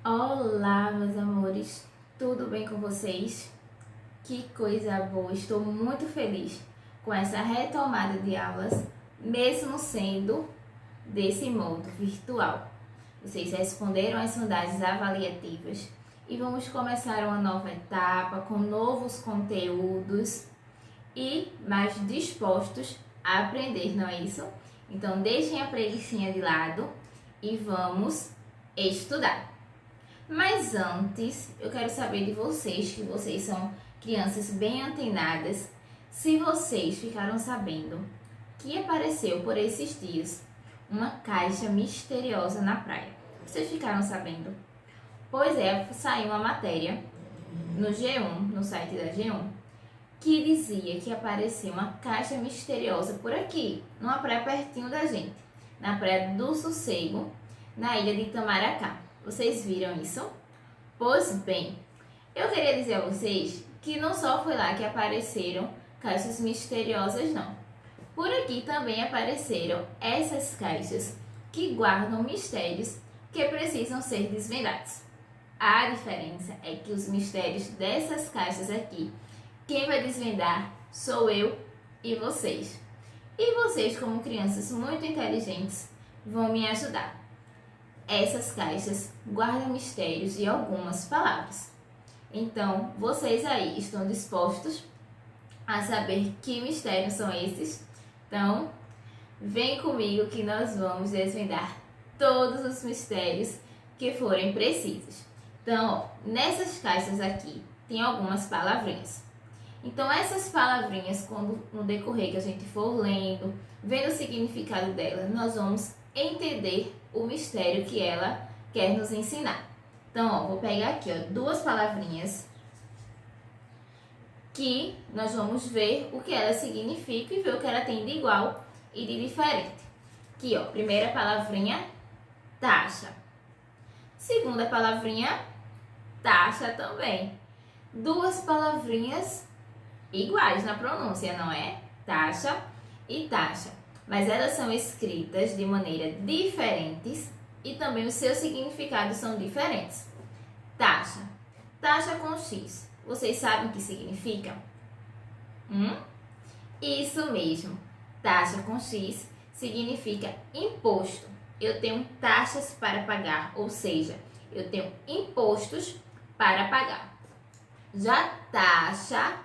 Olá, meus amores, tudo bem com vocês? Que coisa boa, estou muito feliz com essa retomada de aulas, mesmo sendo desse modo virtual. Vocês responderam as sondagens avaliativas e vamos começar uma nova etapa com novos conteúdos e mais dispostos a aprender, não é isso? Então deixem a preguicinha de lado e vamos estudar. Mas antes, eu quero saber de vocês, que vocês são crianças bem antenadas, se vocês ficaram sabendo que apareceu por esses dias uma caixa misteriosa na praia. Vocês ficaram sabendo? Pois é, saiu uma matéria no G1, no site da G1, que dizia que apareceu uma caixa misteriosa por aqui, numa praia pertinho da gente, na Praia do Sossego, na ilha de Itamaracá. Vocês viram isso? Pois bem, eu queria dizer a vocês que não só foi lá que apareceram caixas misteriosas, não. Por aqui também apareceram essas caixas que guardam mistérios que precisam ser desvendados. A diferença é que os mistérios dessas caixas aqui, quem vai desvendar sou eu e vocês. E vocês, como crianças muito inteligentes, vão me ajudar. Essas caixas guardam mistérios de algumas palavras. Então, vocês aí estão dispostos a saber que mistérios são esses? Então, vem comigo que nós vamos desvendar todos os mistérios que forem precisos. Então, ó, nessas caixas aqui tem algumas palavrinhas. Então, essas palavrinhas, quando no decorrer que a gente for lendo, vendo o significado delas, nós vamos entender o mistério que ela quer nos ensinar. Então, ó, vou pegar aqui, ó, duas palavrinhas que nós vamos ver o que ela significa e ver o que ela tem de igual e de diferente. Aqui, ó, primeira palavrinha, taxa. Segunda palavrinha, taxa também. Duas palavrinhas iguais na pronúncia, não é? Taxa e taxa. Mas elas são escritas de maneira diferentes e também os seus significados são diferentes. Taxa. Taxa com X. Vocês sabem o que significa? Isso mesmo. Taxa com X significa imposto. Eu tenho taxas para pagar, ou seja, eu tenho impostos para pagar. Já taxa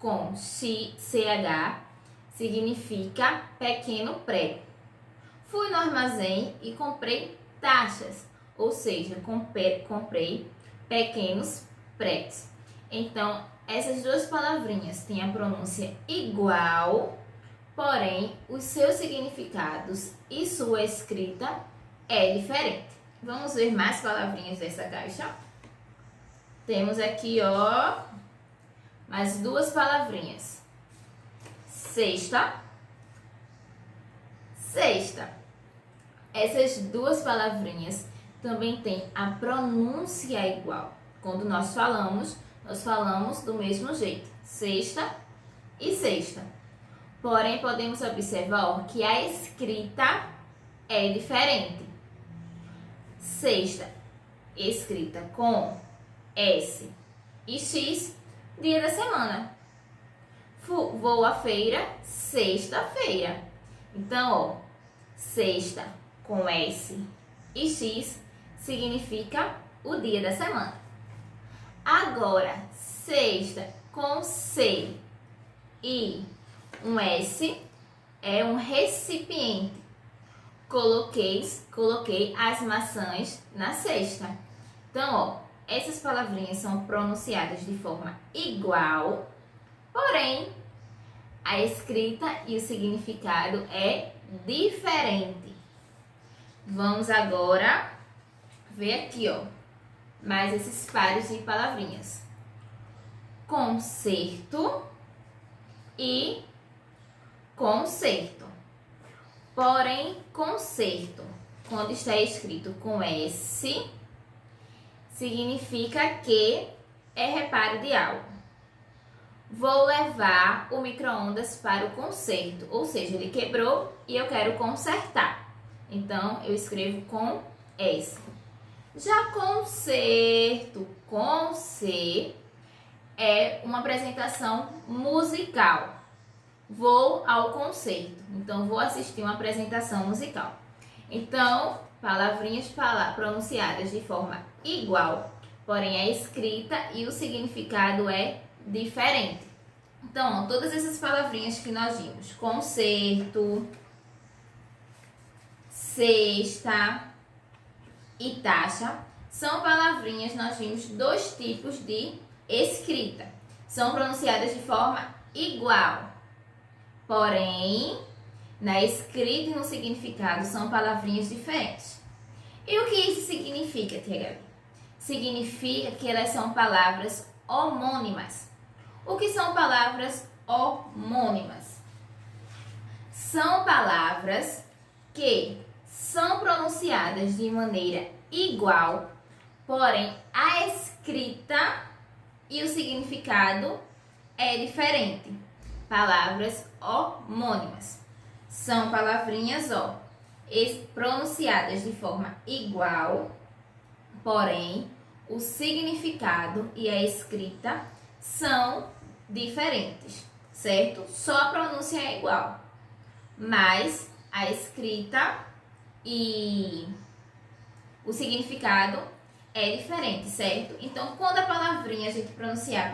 com CH significa pequeno prêmio. Fui no armazém e comprei taxas, ou seja, comprei pequenos prédios. Então, essas duas palavrinhas têm a pronúncia igual, porém, os seus significados e sua escrita é diferente. Vamos ver mais palavrinhas dessa caixa? Temos aqui, ó, mais duas palavrinhas. Sexta. Sexta. Essas duas palavrinhas também têm a pronúncia igual. Quando nós falamos do mesmo jeito. Sexta e sexta. Porém, podemos observar que a escrita é diferente. Sexta, escrita com S e X, dia da semana. Vou à feira, sexta-feira. Então, ó, sexta com S e X significa o dia da semana. Agora, sexta com C e um S é um recipiente. Coloquei as maçãs na cesta. Então, ó, essas palavrinhas são pronunciadas de forma igual, porém, a escrita e o significado é diferente. Vamos agora ver aqui, ó, mais esses pares de palavrinhas. Concerto e concerto. Porém, concerto, quando está escrito com S, significa que é reparo de algo. Vou levar o micro-ondas para o conserto, ou seja, ele quebrou e eu quero consertar. Então, eu escrevo com S. Já concerto com C é uma apresentação musical. Vou ao concerto. Então, vou assistir uma apresentação musical. Então, palavrinhas pronunciadas de forma igual, porém a escrita e o significado é diferente. Então, ó, todas essas palavrinhas que nós vimos, concerto, cesta e taxa, são palavrinhas, nós vimos dois tipos de escrita. São pronunciadas de forma igual, porém, na escrita e no significado são palavrinhas diferentes. E o que isso significa, Tia Gabi? Significa que elas são palavras homônimas. O que são palavras homônimas? São palavras que são pronunciadas de maneira igual, porém a escrita e o significado é diferente. Palavras homônimas são palavrinhas pronunciadas de forma igual, porém o significado e a escrita são diferentes, certo? Só a pronúncia é igual, mas a escrita e o significado é diferente, certo? Então, quando a palavrinha, a gente pronunciar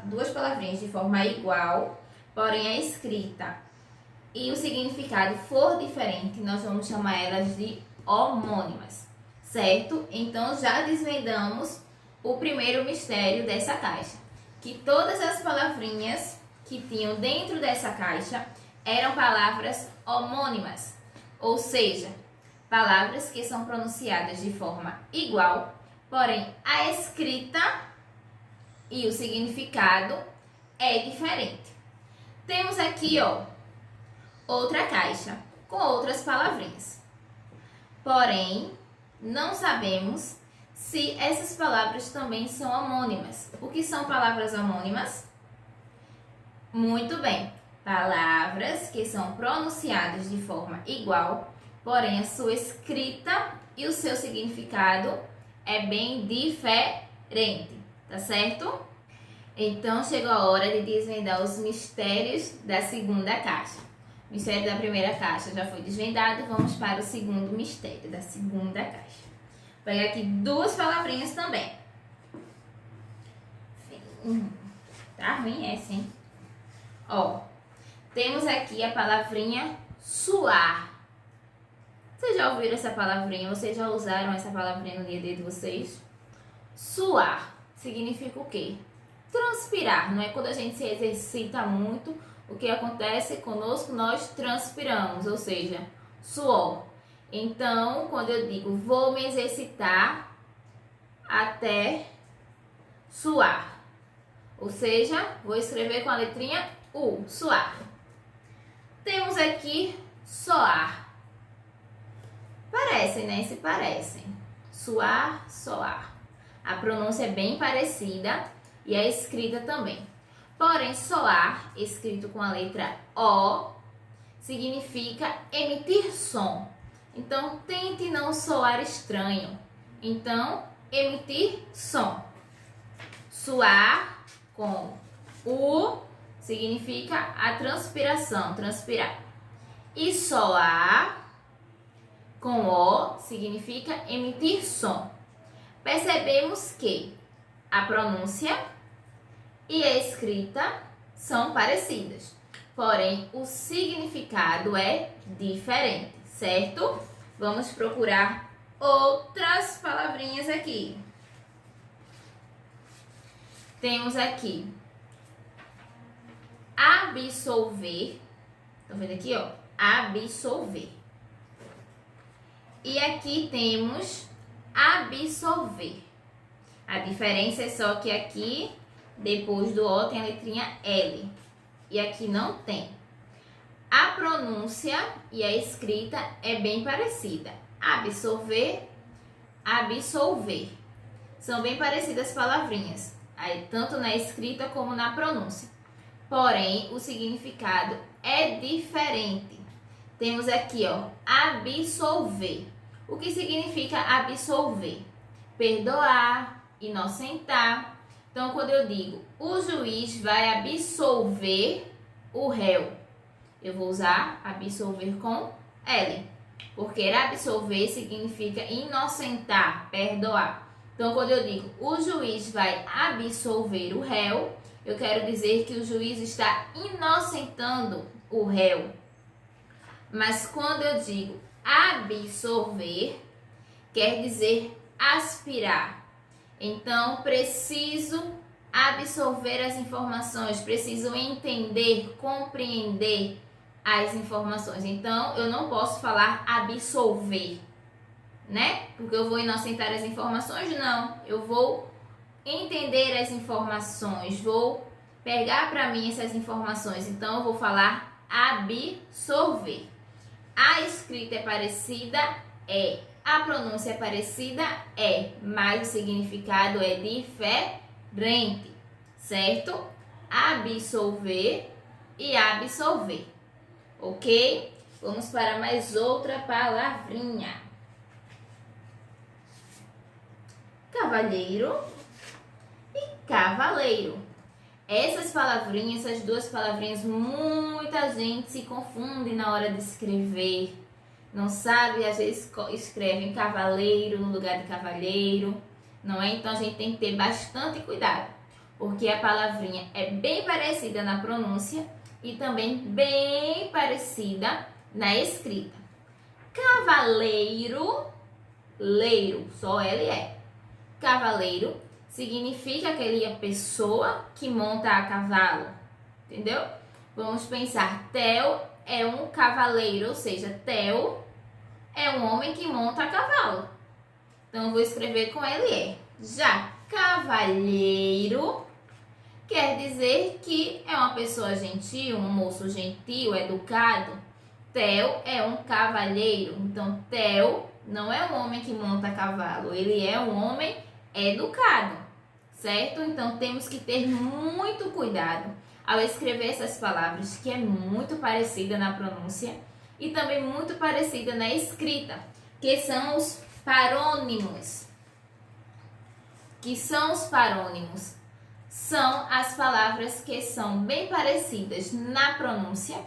duas palavrinhas de forma igual, porém a escrita e o significado for diferente, nós vamos chamar elas de homônimas, certo? Então, já desvendamos o primeiro mistério dessa caixa, que todas as palavrinhas que tinham dentro dessa caixa eram palavras homônimas, ou seja, palavras que são pronunciadas de forma igual, porém a escrita e o significado é diferente. Temos aqui, outra caixa com outras palavrinhas. Porém, não sabemos se essas palavras também são homônimas. O que são palavras homônimas? Muito bem, palavras que são pronunciadas de forma igual, porém a sua escrita e o seu significado é bem diferente, tá certo? Então chegou a hora de desvendar os mistérios da segunda caixa. O mistério da primeira caixa já foi desvendado, vamos para o segundo mistério da segunda caixa. Vou pegar aqui duas palavrinhas também. Tá ruim essa, hein? Temos aqui a palavrinha suar. Vocês já ouviram essa palavrinha? Vocês já usaram essa palavrinha no dia a dia de vocês? Suar significa o quê? Transpirar, não é? Quando a gente se exercita muito, o que acontece conosco? Nós transpiramos, ou seja, suor. Então, quando eu digo vou me exercitar até suar, ou seja, vou escrever com a letrinha U, suar. Temos aqui soar. Parecem, né? Se parecem. Suar, soar. A pronúncia é bem parecida e a escrita também. Porém, soar, escrito com a letra O, significa emitir som. Então, tente não soar estranho. Então, emitir som. Suar com U significa a transpiração, transpirar. E soar com O significa emitir som. Percebemos que a pronúncia e a escrita são parecidas, porém o significado é diferente, certo? Vamos procurar outras palavrinhas aqui. Temos aqui absolver. Estão vendo aqui, absolver. E aqui temos absolver. A diferença é só que aqui, depois do O, tem a letrinha L. E aqui não tem. A pronúncia e a escrita é bem parecida. Absorver, absolver. São bem parecidas as palavrinhas, tanto na escrita como na pronúncia. Porém, o significado é diferente. Temos aqui, absolver. O que significa absolver? Perdoar, inocentar. Então, quando eu digo o juiz vai absolver o réu, eu vou usar absolver com L. Porque absolver significa inocentar, perdoar. Então, quando eu digo o juiz vai absolver o réu, eu quero dizer que o juiz está inocentando o réu. Mas quando eu digo absorver, quer dizer aspirar. Então, preciso absorver as informações, preciso entender, compreender as informações. Então, eu não posso falar absolver, né? Porque eu vou inocentar as informações? Não, eu vou entender as informações, vou pegar para mim essas informações. Então, eu vou falar absorver. A escrita é parecida? É. A pronúncia é parecida? É. Mas o significado é diferente, certo? Absolver e absolver. Ok? Vamos para mais outra palavrinha. Cavalheiro e cavaleiro. Essas palavrinhas, essas duas palavrinhas, muita gente se confunde na hora de escrever. Não sabe, às vezes escrevem cavaleiro no lugar de cavalheiro, não é? Então a gente tem que ter bastante cuidado, porque a palavrinha é bem parecida na pronúncia e também bem parecida na escrita. Cavaleiro, leiro, só L é. Cavaleiro significa aquela pessoa que monta a cavalo, entendeu? Vamos pensar, Theo é um cavaleiro, ou seja, Theo é um homem que monta a cavalo. Então, eu vou escrever com LE. Já cavalheiro quer dizer que é uma pessoa gentil, um moço gentil, educado. Theo é um cavalheiro. Então, Theo não é um homem que monta cavalo, ele é um homem educado, certo? Então, temos que ter muito cuidado ao escrever essas palavras, que é muito parecida na pronúncia e também muito parecida na escrita, que são os parônimos. São as palavras que são bem parecidas na pronúncia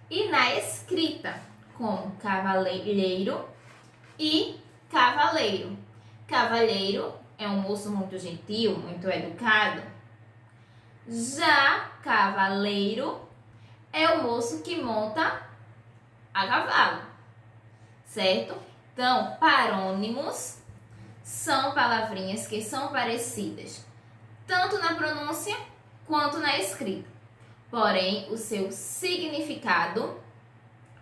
e na escrita, como cavalheiro e cavaleiro. Cavalheiro é um moço muito gentil, muito educado. Já cavaleiro é o moço que monta a cavalo, certo? Então, parônimos são palavrinhas que são parecidas tanto na pronúncia quanto na escrita, porém o seu significado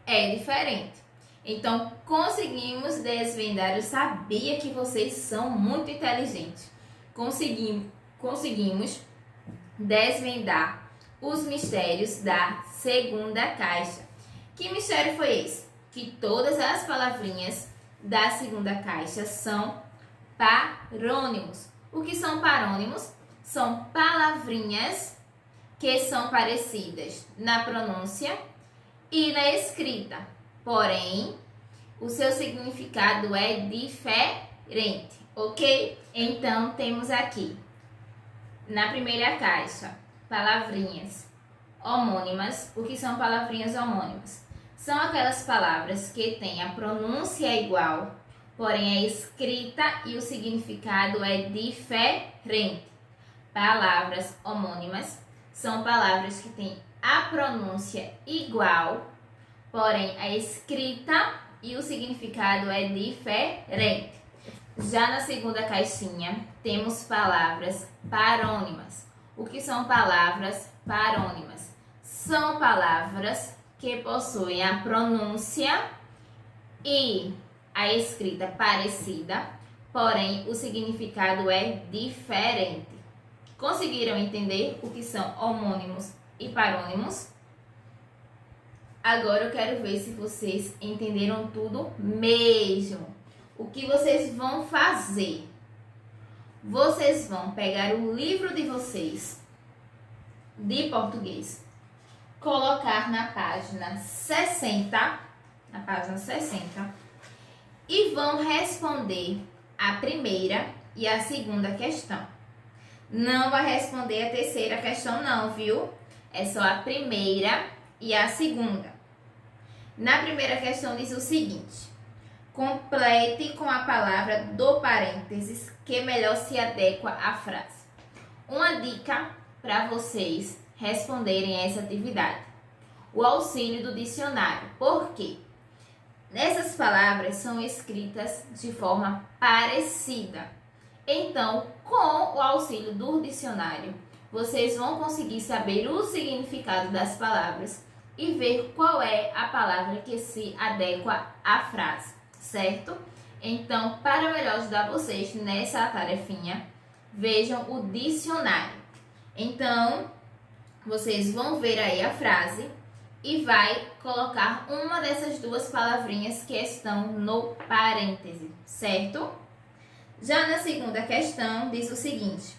é diferente. Então, conseguimos desvendar. Eu sabia que vocês são muito inteligentes. Conseguimos desvendar os mistérios da segunda caixa. Que mistério foi esse? Que todas as palavrinhas da segunda caixa são parônimos. O que são parônimos? São palavrinhas que são parecidas na pronúncia e na escrita, porém o seu significado é diferente, ok? Então temos aqui na primeira caixa palavrinhas homônimas. O que são palavrinhas homônimas? São aquelas palavras que têm a pronúncia igual, porém a escrita e o significado é diferente. Palavras homônimas são palavras que têm a pronúncia igual, porém a escrita e o significado é diferente. Já na segunda caixinha, temos palavras parônimas. O que são palavras parônimas? São palavras que possuem a pronúncia e a escrita parecida, porém o significado é diferente. Conseguiram entender o que são homônimos e parônimos? Agora eu quero ver se vocês entenderam tudo mesmo. O que vocês vão fazer? Vocês vão pegar o livro de vocês de português, colocar na página 60, e vão responder a primeira e a segunda questão. Não vai responder a terceira questão não, viu? É só a primeira e a segunda. Na primeira questão diz o seguinte: complete com a palavra do parênteses que melhor se adequa à frase. Uma dica para vocês responderem essa atividade: o auxílio do dicionário. Por quê? Essas palavras são escritas de forma parecida. Então, com o auxílio do dicionário, vocês vão conseguir saber o significado das palavras e ver qual é a palavra que se adequa à frase, certo? Então, para melhor ajudar vocês nessa tarefinha, vejam o dicionário. Então, vocês vão ver aí a frase e vai colocar uma dessas duas palavrinhas que estão no parêntese, certo? Já na segunda questão, diz o seguinte: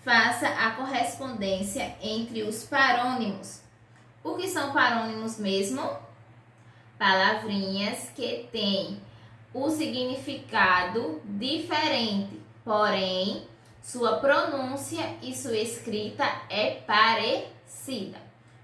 faça a correspondência entre os parônimos. O que são parônimos mesmo? Palavrinhas que têm o significado diferente, porém, sua pronúncia e sua escrita é parecida.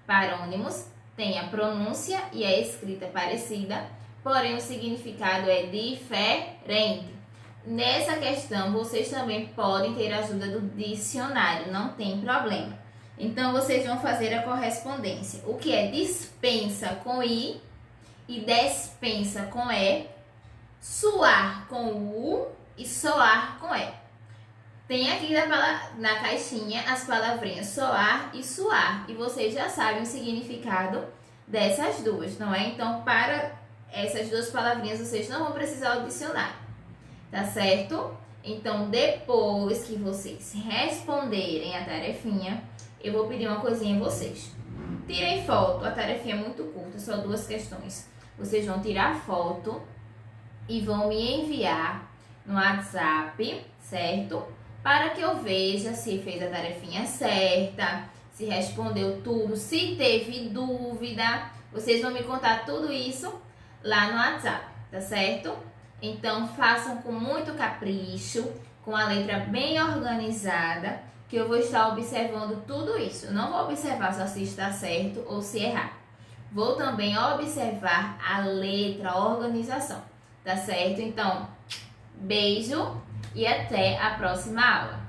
Parônimos têm a pronúncia e a escrita parecida, porém o significado é diferente. Nessa questão, vocês também podem ter a ajuda do dicionário, não tem problema. Então, vocês vão fazer a correspondência. O que é dispensa com I e despensa com E, suar com U e soar com E. Tem aqui na caixinha as palavrinhas soar e suar. E vocês já sabem o significado dessas duas, não é? Então, para essas duas palavrinhas, vocês não vão precisar do dicionário, tá certo? Então, depois que vocês responderem a tarefinha, eu vou pedir uma coisinha em vocês. Tirem foto, a tarefinha é muito curta, só 2 questões. Vocês vão tirar foto e vão me enviar no WhatsApp, certo? Para que eu veja se fez a tarefinha certa, se respondeu tudo, se teve dúvida. Vocês vão me contar tudo isso lá no WhatsApp, tá certo? Então, façam com muito capricho, com a letra bem organizada, que eu vou estar observando tudo isso. Eu não vou observar só se está certo ou se errar. Vou também observar a letra, a organização, tá certo? Então, beijo e até a próxima aula.